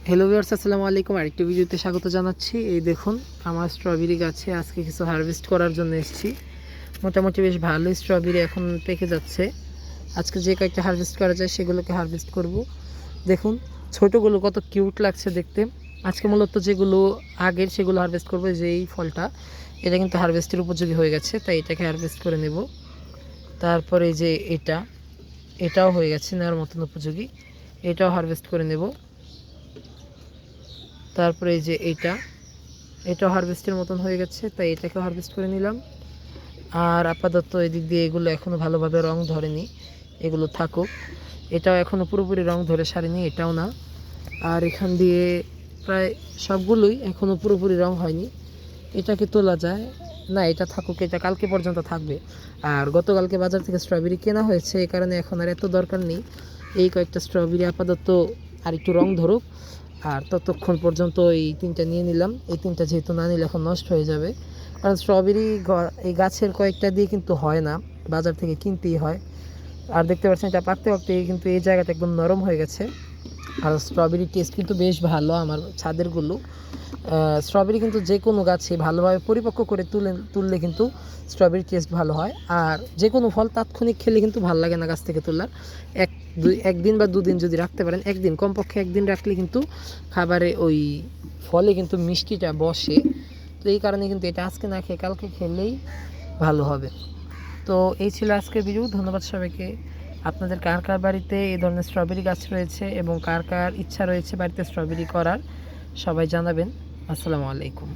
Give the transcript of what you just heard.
Hello viewers, আসসালামু আলাইকুম। আরেকটি ভিডিওতে স্বাগত জানাচ্ছি। এই দেখুন, আমার স্ট্রবেরি গাছে আজকে কিছু হারভেস্ট করার জন্য এসেছি। মোটামুটি বেশ ভালোই স্ট্রবেরি এখন পেকে যাচ্ছে। আজকে যে কয়েকটা হারভেস্ট করা যায় সেগুলোকে হারভেস্ট করব। দেখুন ছোটোগুলো কত কিউট লাগছে দেখতে। আজকে মূলত যেগুলো আগের সেগুলো হারভেস্ট করবো। যে এই ফলটা, এটা কিন্তু হারভেস্টের উপযোগী হয়ে গেছে, তাই এটাকে হারভেস্ট করে নেব। তারপরে যে এটাও হয়ে গেছে নেওয়ার মতন উপযোগী, এটাও হারভেস্ট করে নেব। তারপরে এই যে এটাও হারভেস্টের মতন হয়ে গেছে, তাই এটাকে হারভেস্ট করে নিলাম। আর আপাতত এদিক দিয়ে এগুলো এখনও ভালোভাবে রং ধরেনি, এগুলো থাকুক। এটাও এখনও পুরোপুরি রং ধরে সারেনি, এটাও না। আর এখান দিয়ে প্রায় সবগুলোই এখনও পুরোপুরি রং হয়নি, এটাকে তোলা যায় না। এটা থাকুক, এটা কালকে পর্যন্ত থাকবে। আর গতকালকে বাজার থেকে স্ট্রবেরি কেনা হয়েছে, এই কারণে এখন আর এত দরকার নেই। এই কয়েকটা স্ট্রবেরি আপাতত আর একটু রং ধরুক, আর ততক্ষণ পর্যন্ত এই তিনটা নিয়ে নিলাম। এই তিনটা যেহেতু না নিলে এখন নষ্ট হয়ে যাবে, কারণ স্ট্রবেরি এই গাছের কয়েকটা দিয়ে কিন্তু হয় না, বাজার থেকে কিনতেই হয়। আর দেখতে পাচ্ছেন এটা পাকতে পাকতে কিন্তু এই জায়গাটা একদম নরম হয়ে গেছে। আর স্ট্রবেরির টেস্ট কিন্তু বেশ ভালো। আমার ছাদেরগুলো স্ট্রবেরি কিন্তু যে কোনো গাছে ভালোভাবে পরিপক্ক করে তুললে কিন্তু স্ট্রবেরির টেস্ট ভালো হয়। আর যে কোনো ফল তাৎক্ষণিক খেলে কিন্তু ভালো লাগে না গাছ থেকে তোলার। একদিন বা দুদিন যদি রাখতে পারেন, একদিন কমপক্ষে একদিন রাখলে কিন্তু খাবারে ওই ফলে কিন্তু মিষ্টিটা বসে। তো এই কারণে কিন্তু এটা আজকে না খেয়ে কালকে খেলেই ভালো হবে। তো এই ছিল আজকের ভিডিও। ধন্যবাদ সবাইকে। আপনাদের কার কার বাড়িতে এই ধরনের স্ট্রবেরি গাছ রয়েছে এবং কার কার ইচ্ছা রয়েছে বাড়িতে স্ট্রবেরি করার, সবাই জানাবেন। আসসালামু আলাইকুম।